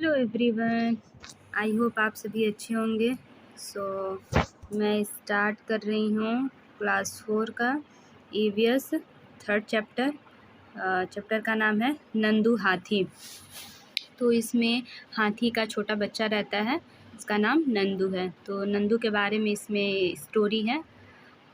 Hello everyone, I hope आप सभी अच्छे होंगे। मैं स्टार्ट कर रही हूँ क्लास 4 का ईवीएस थर्ड चैप्टर का नाम है नंदू हाथी। तो इसमें हाथी का छोटा बच्चा रहता है, इसका नाम नंदू है। तो नंदू के बारे में इसमें स्टोरी है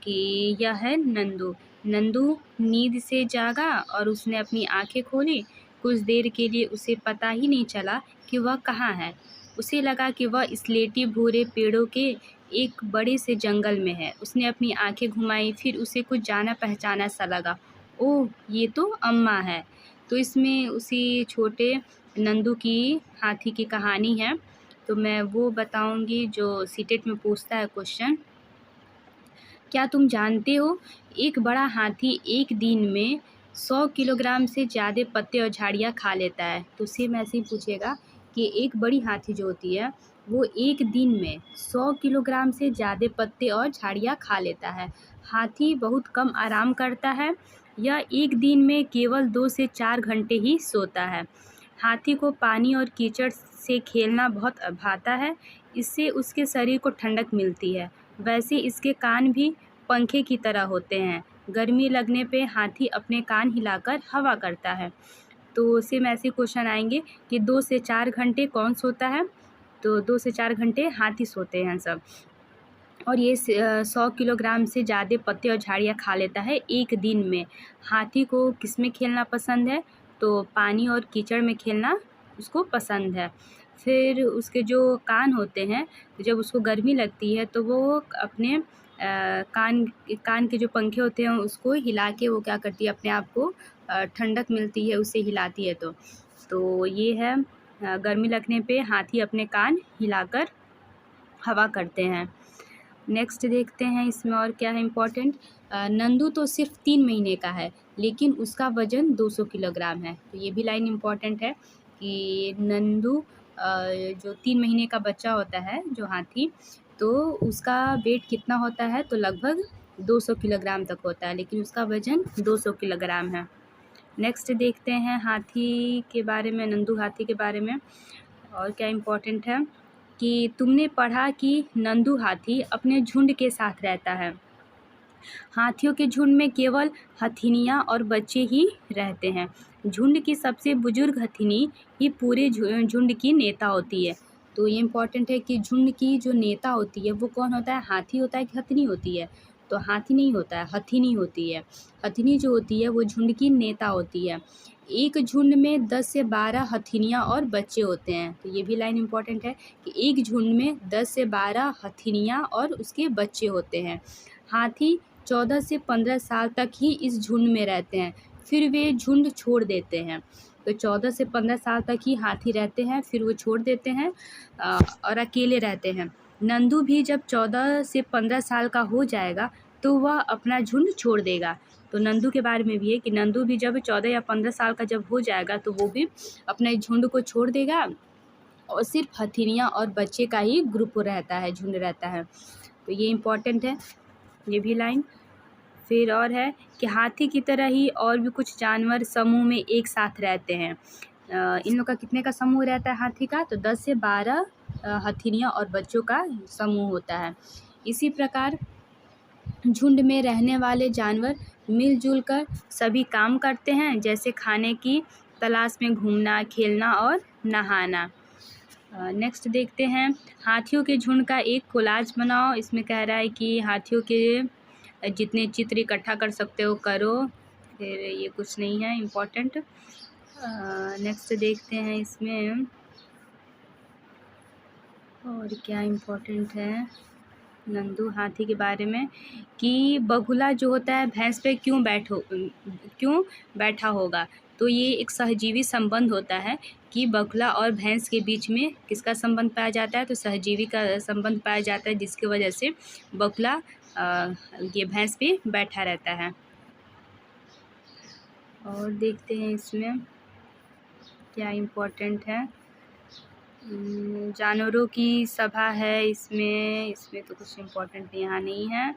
कि यह है नंदू। नंदू नींद से जागा और उसने अपनी आंखें खोली। कुछ देर के लिए उसे पता ही नहीं चला कि वह कहाँ है। उसे लगा कि वह स्लेटी भूरे पेड़ों के एक बड़े से जंगल में है। उसने अपनी आंखें घुमाई, फिर उसे कुछ जाना पहचाना सा लगा। ओह, ये तो अम्मा है। तो इसमें उसी छोटे नंदू की हाथी की कहानी है। तो मैं वो बताऊंगी जो सीटेट में पूछता है क्वेश्चन। क्या तुम जानते हो, एक बड़ा हाथी एक दिन में 100 किलोग्राम से ज़्यादा पत्ते और झाड़ियाँ खा लेता है। तो सेम ऐसे ही पूछेगा कि एक बड़ी हाथी जो होती है वो एक दिन में 100 किलोग्राम से ज़्यादा पत्ते और झाड़ियाँ खा लेता है। हाथी बहुत कम आराम करता है। यह एक दिन में केवल 2 से 4 घंटे ही सोता है। हाथी को पानी और कीचड़ से खेलना बहुत भाता है। इससे उसके शरीर को ठंडक मिलती है। वैसे इसके कान भी पंखे की तरह होते हैं। गर्मी लगने पे हाथी अपने कान हिलाकर हवा करता है। तो सेम ऐसे क्वेश्चन आएंगे कि 2 से 4 घंटे कौन सोता है। तो 2 से 4 घंटे हाथी सोते हैं सब। और ये 100 किलोग्राम से ज़्यादा पत्ते और झाड़ियाँ खा लेता है एक दिन में। हाथी को किस में खेलना पसंद है? तो पानी और कीचड़ में खेलना उसको पसंद है। फिर उसके जो कान होते हैं, जब उसको गर्मी लगती है तो वो अपने कान के जो पंखे होते हैं उसको हिला के वो क्या करती है, अपने आप को ठंडक मिलती है, उससे हिलाती है। तो ये है, गर्मी लगने पे हाथी अपने कान हिलाकर हवा करते हैं। नेक्स्ट देखते हैं इसमें और क्या है इम्पोर्टेंट। नंदू तो सिर्फ 3 महीने का है, लेकिन उसका वज़न 200 किलोग्राम है। तो ये भी लाइन इम्पोर्टेंट है कि नंदू जो 3 महीने का बच्चा होता है जो हाथी, तो उसका वेट कितना होता है? तो लगभग 200 किलोग्राम तक होता है, लेकिन उसका वज़न 200 किलोग्राम है। नेक्स्ट देखते हैं हाथी के बारे में, नंदू हाथी के बारे में और क्या इम्पोर्टेंट है कि तुमने पढ़ा कि नंदू हाथी अपने झुंड के साथ रहता है। हाथियों के झुंड में केवल हथिनियाँ और बच्चे ही रहते हैं। झुंड की सबसे बुजुर्ग हथिनी ही पूरे झुंड की नेता होती है। तो ये इम्पोर्टेंट है कि झुंड की जो नेता होती है वो कौन होता है? हाथी होता है कि हथिनी होती है? तो हाथी नहीं होता है, हथिनी होती है। हथिनी जो होती है वो झुंड की नेता होती है। एक झुंड में 10 से 12 हथिनियाँ और बच्चे होते हैं। तो ये भी लाइन इम्पोर्टेंट है कि एक झुंड में 10 से 12 हथिनियाँ और उसके बच्चे होते हैं। हाथी 14 से 15 साल तक ही इस झुंड में रहते हैं, फिर वे झुंड छोड़ देते हैं। तो 14 से 15 साल तक ही हाथी रहते हैं, फिर वो छोड़ देते हैं और अकेले रहते हैं। नंदू भी जब 14 से 15 साल का हो जाएगा तो वह अपना झुंड छोड़ देगा। तो नंदू के बारे में भी है कि नंदू भी जब 14 या 15 साल का जब हो जाएगा तो वो भी अपने झुंड को छोड़ देगा और सिर्फ हथिनियाँ और बच्चे का ही ग्रुप रहता है, झुंड रहता है। तो ये इम्पोर्टेंट है, ये भी लाइन। फिर और है कि हाथी की तरह ही और भी कुछ जानवर समूह में एक साथ रहते हैं। इन लोग का कितने का समूह रहता है हाथी का? तो 10 से 12 हथिनियाँ और बच्चों का समूह होता है। इसी प्रकार झुंड में रहने वाले जानवर मिलजुल कर सभी काम करते हैं, जैसे खाने की तलाश में घूमना, खेलना और नहाना। नेक्स्ट देखते हैं, हाथियों के झुंड का एक कोलाज बनाओ। इसमें कह रहा है कि हाथियों के जितने चित्र इकट्ठा कर सकते हो करो। फिर ये कुछ नहीं है इम्पोर्टेंट। नेक्स्ट देखते हैं इसमें और क्या इम्पोर्टेंट है नंदू हाथी के बारे में कि बगुला जो होता है भैंस पे क्यों बैठा होगा। तो ये एक सहजीवी संबंध होता है कि बगुला और भैंस के बीच में किसका संबंध पाया जाता है? तो सहजीवी का संबंध पाया जाता है, जिसकी वजह से बगुला ये भैंस पे बैठा रहता है। और देखते हैं इसमें क्या इम्पोर्टेंट है। जानवरों की सभा है इसमें तो कुछ इम्पोर्टेंट यहाँ नहीं है।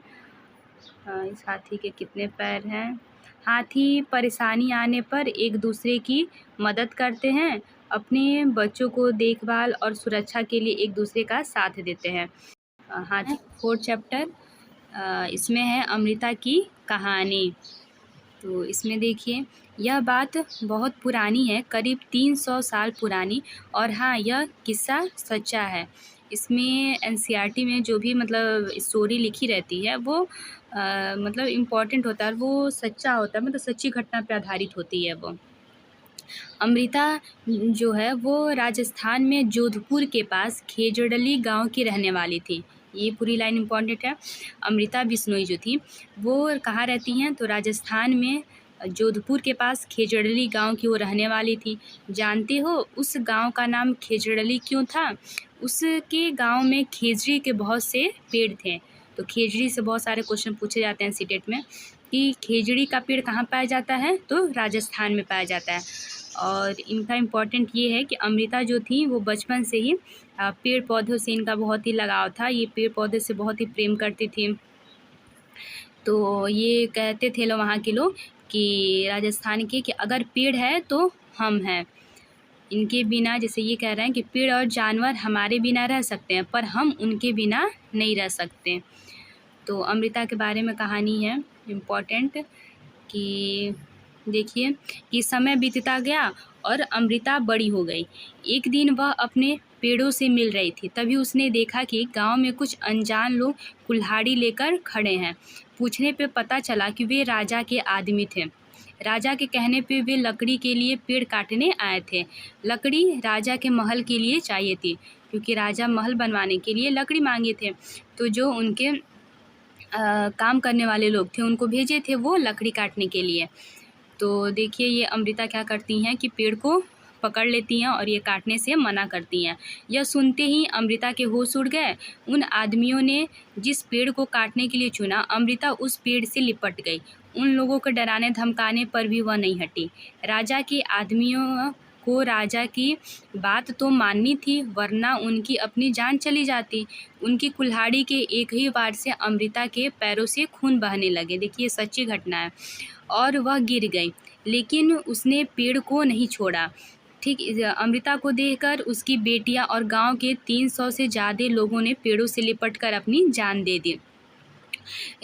इस हाथी के कितने पैर हैं? हाथी परेशानी आने पर एक दूसरे की मदद करते हैं। अपने बच्चों को देखभाल और सुरक्षा के लिए एक दूसरे का साथ देते हैं। हाँ, 4th चैप्टर इसमें है अमृता की कहानी। तो इसमें देखिए, यह बात बहुत पुरानी है, करीब 300 साल पुरानी, और हाँ, यह किस्सा सच्चा है। इसमें एनसीईआरटी में जो भी मतलब स्टोरी लिखी रहती है वो मतलब इम्पॉर्टेंट होता है, और वो सच्चा होता है, मतलब सच्ची घटना पे आधारित होती है वो। अमृता जो है वो राजस्थान में जोधपुर के पास खेजड़ली गांव की रहने वाली थी। ये पूरी लाइन इम्पॉर्टेंट है। अमृता बिश्नोई जो थी वो कहाँ रहती हैं, तो राजस्थान में जोधपुर के पास खेजड़ली गांव की वो रहने वाली थी। जानते हो उस गांव का नाम खेजड़ली क्यों था? उसके गांव में खेजड़ी के बहुत से पेड़ थे। तो खेजड़ी से बहुत सारे क्वेश्चन पूछे जाते हैं सीटेट में कि खेजड़ी का पेड़ कहाँ पाया जाता है, तो राजस्थान में पाया जाता है। और इनका इम्पॉर्टेंट ये है कि अमृता जो थी वो बचपन से ही पेड़ पौधों से इनका बहुत ही लगाव था। ये पेड़ पौधे से बहुत ही प्रेम करती थी। तो ये कहते थे लोग, वहाँ के लोग, कि राजस्थान के, कि अगर पेड़ है तो हम हैं। इनके बिना, जैसे ये कह रहे हैं कि पेड़ और जानवर हमारे बिना रह सकते हैं पर हम उनके बिना नहीं रह सकते। तो अमृता के बारे में कहानी है इम्पॉर्टेंट कि देखिए कि समय बीतता गया और अमृता बड़ी हो गई। एक दिन वह अपने पेड़ों से मिल रही थी, तभी उसने देखा कि गांव में कुछ अनजान लोग कुल्हाड़ी लेकर खड़े हैं। पूछने पे पता चला कि वे राजा के आदमी थे। राजा के कहने पे वे लकड़ी के लिए पेड़ काटने आए थे। लकड़ी राजा के महल के लिए चाहिए थी, क्योंकि राजा महल बनवाने के लिए लकड़ी मांगे थे। तो जो उनके काम करने वाले लोग थे उनको भेजे थे वो लकड़ी काटने के लिए। तो देखिए ये अमृता क्या करती हैं कि पेड़ को पकड़ लेती हैं और ये काटने से मना करती हैं। यह सुनते ही अमृता के होश उड़ गए। उन आदमियों ने जिस पेड़ को काटने के लिए चुना, अमृता उस पेड़ से लिपट गई। उन लोगों को डराने धमकाने पर भी वह नहीं हटी। राजा के आदमियों को राजा की बात तो माननी थी, वरना उनकी अपनी जान चली जाती। उनकी कुल्हाड़ी के एक ही वार से अमृता के पैरों से खून बहने लगे। देखिए सच्ची घटना है। और वह गिर गई, लेकिन उसने पेड़ को नहीं छोड़ा। ठीक अमृता को देखकर उसकी बेटियां और गांव के 300 से ज़्यादा लोगों ने पेड़ों से लिपटकर अपनी जान दे दी।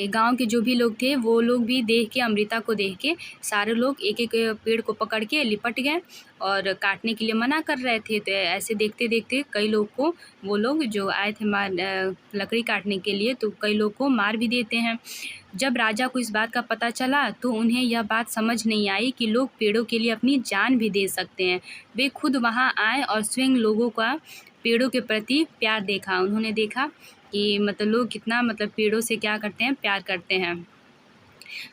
गांव के जो भी लोग थे वो लोग भी देख के, अमृता को देख के, सारे लोग एक एक पेड़ को पकड़ के लिपट गए और काटने के लिए मना कर रहे थे। तो ऐसे देखते देखते कई लोग को, वो लोग जो आए थे लकड़ी काटने के लिए, तो कई लोग को मार भी देते हैं। जब राजा को इस बात का पता चला तो उन्हें यह बात समझ नहीं आई कि लोग पेड़ों के लिए अपनी जान भी दे सकते हैं। वे खुद वहां आए और स्वयं लोगों का पेड़ों के प्रति प्यार देखा। उन्होंने देखा कि मतलब लोग कितना मतलब पेड़ों से क्या करते हैं, प्यार करते हैं।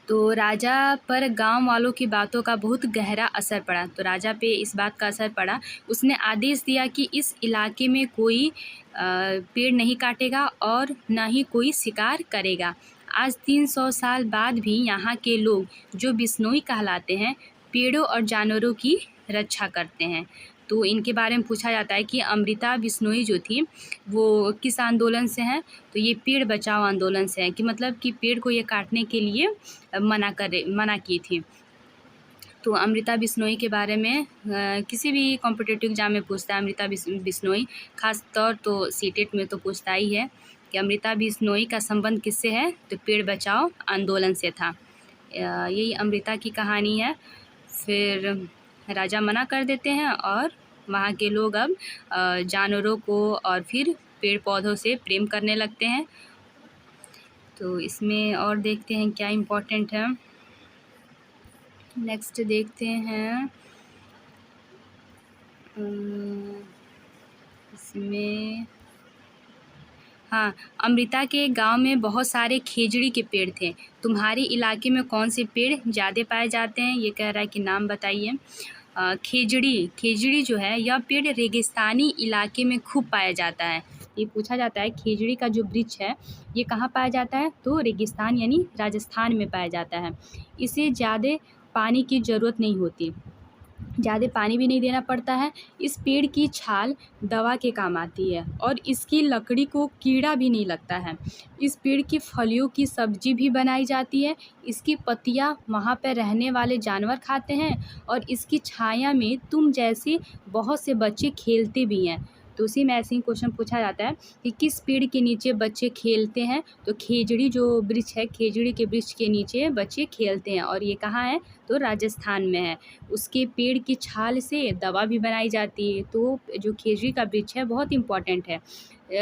तो राजा पर गांव वालों की बातों का बहुत गहरा असर पड़ा। तो राजा पे इस बात का असर पड़ा। उसने आदेश दिया कि इस इलाके में कोई पेड़ नहीं काटेगा और न ही कोई शिकार करेगा। आज 300 साल बाद भी यहाँ के लोग, जो बिश्नोई कहलाते हैं, पेड़ों और जानवरों की रक्षा करते हैं। तो इनके बारे में पूछा जाता है कि अमृता बिश्नोई जो थी वो किस आंदोलन से हैं, तो ये पेड़ बचाओ आंदोलन से है, कि मतलब कि पेड़ को ये काटने के लिए मना की थी। तो अमृता बिश्नोई के बारे में किसी भी कॉम्पिटिटिव एग्जाम में पूछता है अमृता बिश्नोई, खास तौर तो सीटेट में तो पूछता ही है कि अमृता बिश्नोई का संबंध किससे है, तो पेड़ बचाओ आंदोलन से था। यही अमृता की कहानी है। फिर राजा मना कर देते हैं और वहाँ के लोग अब जानवरों को और फिर पेड़ पौधों से प्रेम करने लगते हैं। तो इसमें और देखते हैं क्या इम्पोर्टेंट है। नेक्स्ट देखते हैं इसमें, हाँ, अमृता के गांव में बहुत सारे खेजड़ी के पेड़ थे। तुम्हारे इलाके में कौन से पेड़ ज़्यादा पाए जाते हैं, ये कह रहा है कि नाम बताइए। खेजड़ी जो है यह पेड़ रेगिस्तानी इलाके में खूब पाया जाता है। ये पूछा जाता है खेजड़ी का जो वृक्ष है ये कहाँ पाया जाता है, तो रेगिस्तान यानी राजस्थान में पाया जाता है। इसे ज़्यादा पानी की ज़रूरत नहीं होती। ज़्यादा पानी भी नहीं देना पड़ता है। इस पेड़ की छाल दवा के काम आती है और इसकी लकड़ी को कीड़ा भी नहीं लगता है। इस पेड़ की फलियों की सब्जी भी बनाई जाती है। इसकी पत्तियाँ वहाँ पर रहने वाले जानवर खाते हैं और इसकी छाया में तुम जैसे बहुत से बच्चे खेलते भी हैं। तो उसी में ऐसे ही क्वेश्चन पूछा जाता है कि किस पेड़ के नीचे बच्चे खेलते हैं। तो खेजड़ी जो वृक्ष है, खेजड़ी के वृक्ष के नीचे बच्चे खेलते हैं और ये कहाँ है, तो राजस्थान में है। उसके पेड़ की छाल से दवा भी बनाई जाती है। तो जो खेजड़ी का वृक्ष है बहुत इम्पॉर्टेंट है,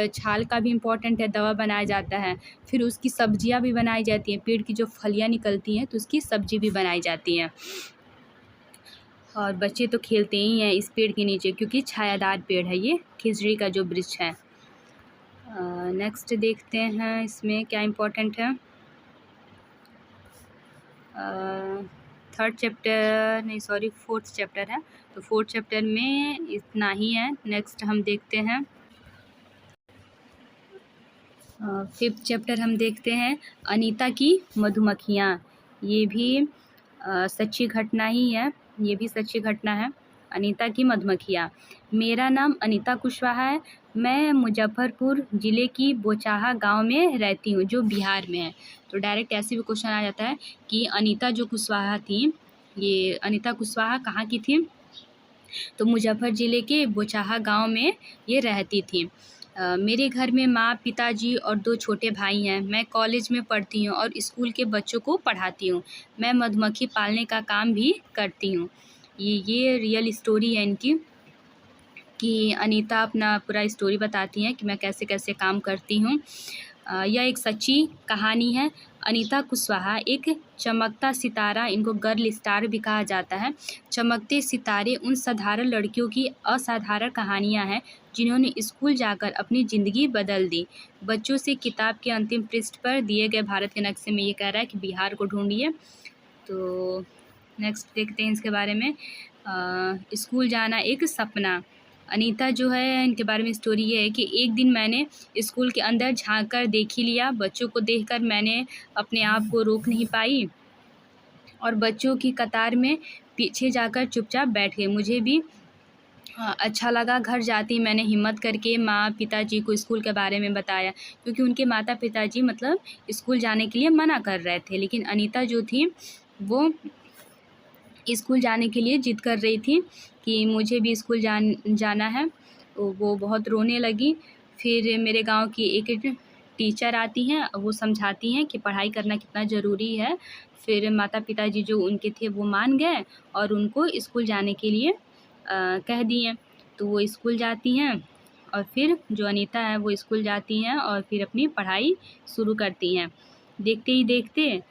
छाल का भी इम्पॉर्टेंट है, दवा बनाया जाता है। फिर उसकी सब्जियां भी बनाई जाती हैं, पेड़ की जो फलियां निकलती हैं तो उसकी सब्जी भी बनाई जाती है। और बच्चे तो खेलते ही हैं इस पेड़ के नीचे क्योंकि छायादार पेड़ है ये खिजड़ी का जो वृक्ष है। नेक्स्ट देखते हैं इसमें क्या इम्पोर्टेंट है। थर्ड चैप्टर नहीं, सॉरी, फोर्थ चैप्टर है। तो फोर्थ चैप्टर में इतना ही है। नेक्स्ट हम देखते हैं फिफ्थ चैप्टर हम देखते हैं अनीता की मधुमक्खियाँ। ये भी सच्ची घटना ही है, ये भी सच्ची घटना है। अनीता की मधुमक्खियाँ। मेरा नाम अनीता कुशवाहा है। मैं मुजफ्फरपुर ज़िले की बोचाहा गांव में रहती हूँ जो बिहार में है। तो डायरेक्ट ऐसे भी क्वेश्चन आ जाता है कि अनीता जो कुशवाहा थी, ये अनीता कुशवाहा कहाँ की थी, तो मुजफ्फर ज़िले के बोचाहा गांव में ये रहती थी। मेरे घर में माँ, पिताजी और 2 छोटे भाई हैं। मैं कॉलेज में पढ़ती हूँ और स्कूल के बच्चों को पढ़ाती हूँ। मैं मधुमक्खी पालने का काम भी करती हूँ। ये रियल स्टोरी है इनकी, कि अनीता अपना पूरा स्टोरी बताती हैं कि मैं कैसे कैसे काम करती हूँ। यह एक सच्ची कहानी है। अनीता कुशवाहा एक चमकता सितारा, इनको गर्ल स्टार भी कहा जाता है। चमकते सितारे उन साधारण लड़कियों की असाधारण कहानियाँ हैं जिन्होंने स्कूल जाकर अपनी ज़िंदगी बदल दी। बच्चों से किताब के अंतिम पृष्ठ पर दिए गए भारत के नक्शे में ये कह रहा है कि बिहार को ढूंढिए। तो नेक्स्ट देखते हैं इसके बारे में। स्कूल जाना एक सपना। अनीता जो है, इनके बारे में स्टोरी ये है कि एक दिन मैंने स्कूल के अंदर झांक कर देख ही लिया। बच्चों को देखकर मैंने अपने आप को रोक नहीं पाई और बच्चों की कतार में पीछे जाकर चुपचाप बैठ गई। मुझे भी अच्छा लगा। घर जाती मैंने हिम्मत करके माँ पिताजी को स्कूल के बारे में बताया, क्योंकि उनके माता पिताजी मतलब स्कूल जाने के लिए मना कर रहे थे, लेकिन अनीता जो थी वो स्कूल जाने के लिए जिद कर रही थी कि मुझे भी स्कूल जाना है। वो बहुत रोने लगी। फिर मेरे गांव की एक टीचर आती हैं, वो समझाती हैं कि पढ़ाई करना कितना ज़रूरी है। फिर माता पिताजी जो उनके थे वो मान गए और उनको स्कूल जाने के लिए कह दिए। तो वो स्कूल जाती हैं और फिर जो अनीता है वो स्कूल जाती हैं और फिर अपनी पढ़ाई शुरू करती हैं। देखते ही देखते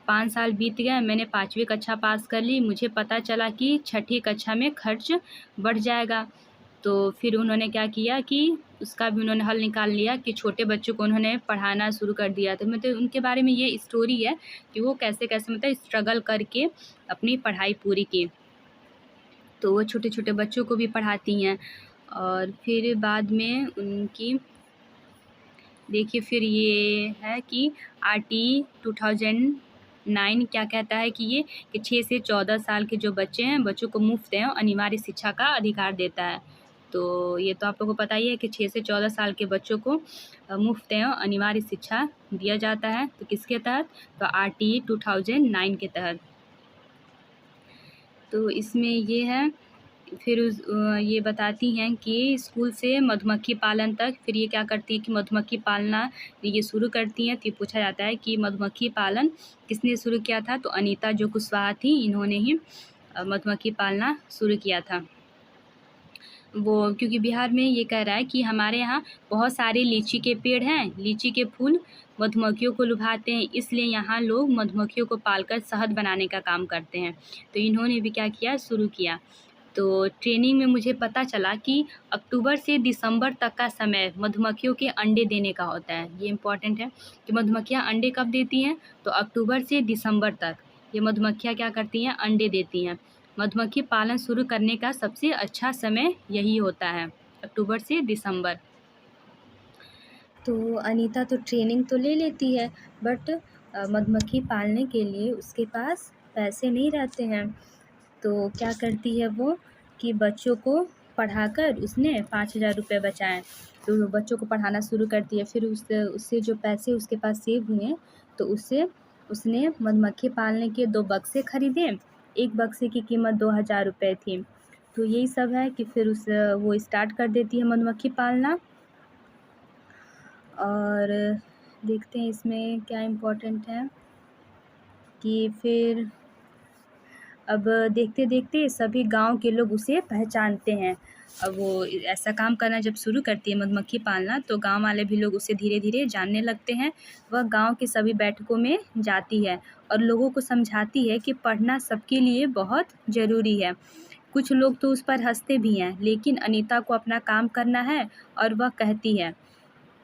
5 साल बीत गए। मैंने 5वीं कक्षा पास कर ली। मुझे पता चला कि 6ठी कक्षा में खर्च बढ़ जाएगा। तो फिर उन्होंने क्या किया कि उसका भी उन्होंने हल निकाल लिया कि छोटे बच्चों को उन्होंने पढ़ाना शुरू कर दिया। तो मतलब उनके बारे में ये स्टोरी है कि वो कैसे कैसे मतलब स्ट्रगल करके अपनी पढ़ाई पूरी की। तो वो छोटे छोटे बच्चों को भी पढ़ाती हैं। और फिर बाद में उनकी देखिए फिर ये है कि RT 2009 क्या कहता है कि ये कि 6 से 14 साल के जो बच्चे हैं, बच्चों को मुफ्त एवं अनिवार्य शिक्षा का अधिकार देता है। तो ये तो आप लोगों को पता ही है कि 6 से 14 साल के बच्चों को मुफ्त एवं अनिवार्य शिक्षा दिया जाता है। तो किसके तहत, तो RT 2009 के तहत। तो इसमें ये है, फिर ये बताती हैं कि स्कूल से मधुमक्खी पालन तक, फिर ये क्या करती है कि मधुमक्खी पालना ये शुरू करती हैं। तो ये पूछा जाता है कि मधुमक्खी पालन किसने शुरू किया था, तो अनीता जो कुशवाहा थी इन्होंने ही मधुमक्खी पालना शुरू किया था। वो क्योंकि बिहार में ये कह रहा है कि हमारे यहाँ बहुत सारे लीची के पेड़ हैं, लीची के फूल मधुमक्खियों को लुभाते हैं, इसलिए यहाँ लोग मधुमक्खियों को पालकर शहद बनाने का काम करते हैं। तो इन्होंने भी क्या किया, शुरू किया। तो ट्रेनिंग में मुझे पता चला कि अक्टूबर से दिसंबर तक का समय मधुमक्खियों के अंडे देने का होता है। ये इम्पॉर्टेंट है कि मधुमक्खियाँ अंडे कब देती हैं, तो अक्टूबर से दिसंबर तक ये मधुमक्खियाँ क्या करती हैं, अंडे देती हैं। मधुमक्खी पालन शुरू करने का सबसे अच्छा समय यही होता है, अक्टूबर से दिसंबर। तो अनीता तो ट्रेनिंग तो ले लेती है, बट मधुमक्खी पालने के लिए उसके पास पैसे नहीं रहते हैं। तो क्या करती है वो कि बच्चों को पढ़ाकर उसने 5,000 रुपये बचाए, तो बच्चों को पढ़ाना शुरू करती है। फिर उससे जो पैसे उसके पास सेव हुए तो उससे उसने मधुमक्खी पालने के 2 बक्से खरीदे। एक बक्से की कीमत 2,000 रुपये थी। तो यही सब है कि फिर वो स्टार्ट कर देती है मधुमक्खी पालना। और देखते हैं इसमें क्या इम्पोर्टेंट है कि फिर अब देखते देखते सभी गांव के लोग उसे पहचानते हैं। अब वो ऐसा काम करना जब शुरू करती है मधुमक्खी पालना, तो गांव वाले भी लोग उसे धीरे धीरे जानने लगते हैं। वह गांव के सभी बैठकों में जाती है और लोगों को समझाती है कि पढ़ना सबके लिए बहुत ज़रूरी है। कुछ लोग तो उस पर हंसते भी हैं, लेकिन अनीता को अपना काम करना है और वह कहती है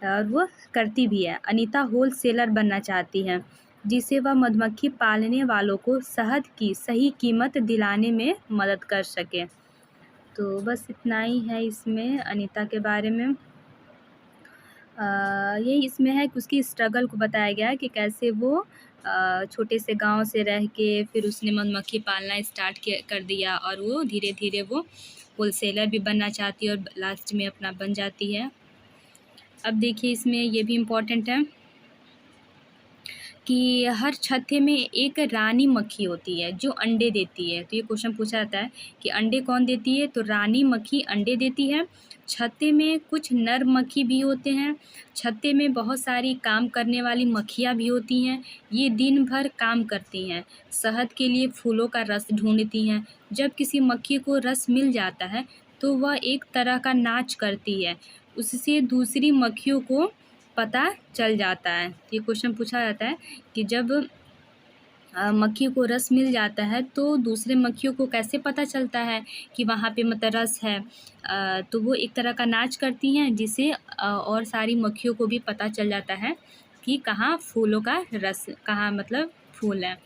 और वो करती भी है। अनीता होल सेलर बनना चाहती है, जिससे वह मधुमक्खी पालने वालों को शहद की सही कीमत दिलाने में मदद कर सके। तो बस इतना ही है इसमें अनीता के बारे में। यही इसमें है कि उसकी स्ट्रगल को बताया गया है कि कैसे वो छोटे से गांव से रह के फिर उसने मधुमक्खी पालना स्टार्ट कर दिया और वो धीरे धीरे वो होलसेलर भी बनना चाहती है और लास्ट में अपना बन जाती है। अब देखिए इसमें ये भी इम्पोर्टेंट है कि हर छत्ते में एक रानी मक्खी होती है जो अंडे देती है। तो ये क्वेश्चन पूछा जाता है कि अंडे कौन देती है, तो रानी मक्खी अंडे देती है। छत्ते में कुछ नर मक्खी भी होते हैं। छत्ते में बहुत सारी काम करने वाली मक्खियाँ भी होती हैं। ये दिन भर काम करती हैं, शहद के लिए फूलों का रस ढूंढती हैं। जब किसी मक्खी को रस मिल जाता है तो वह एक तरह का नाच करती है, उससे दूसरी मक्खियों को पता चल जाता है। ये क्वेश्चन पूछा जाता है कि जब मक्खी को रस मिल जाता है तो दूसरे मक्खियों को कैसे पता चलता है कि वहाँ पे मतलब रस है। तो वो एक तरह का नाच करती हैं, जिससे और सारी मक्खियों को भी पता चल जाता है कि कहाँ फूलों का रस, कहाँ मतलब फूल है।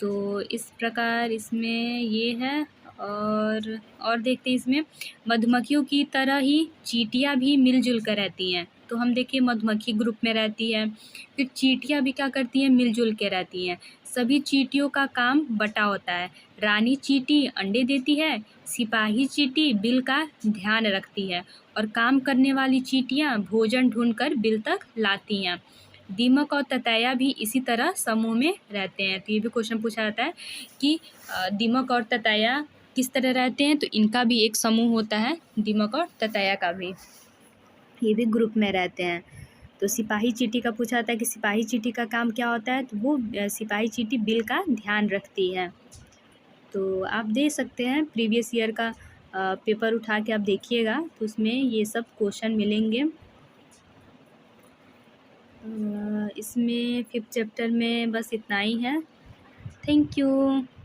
तो इस प्रकार इसमें ये है। और देखते हैं इसमें मधुमक्खियों की तरह ही चींटियाँ भी मिलजुल कर रहती हैं। तो हम देखिए मधुमक्खी ग्रुप में रहती है, फिर चींटियाँ भी क्या करती हैं, मिलजुल के रहती हैं। सभी चींटियों का काम बटा होता है। रानी चींटी अंडे देती है, सिपाही चींटी बिल का ध्यान रखती है और काम करने वाली चींटियाँ भोजन ढूंढकर बिल तक लाती हैं। दीमक और ततैया भी इसी तरह समूह में रहते हैं। तो ये भी क्वेश्चन पूछा जाता है कि दीमक और ततैया किस तरह रहते हैं, तो इनका भी एक समूह होता है, दीमक और ततैया का भी, ये भी ग्रुप में रहते हैं। तो सिपाही चींटी का पूछा जाता है कि सिपाही चींटी का काम क्या होता है, तो वो सिपाही चींटी बिल का ध्यान रखती है। तो आप दे सकते हैं प्रीवियस ईयर का पेपर उठा के आप देखिएगा, तो उसमें ये सब क्वेश्चन मिलेंगे। इसमें 5th चैप्टर में बस इतना ही है। Thank you.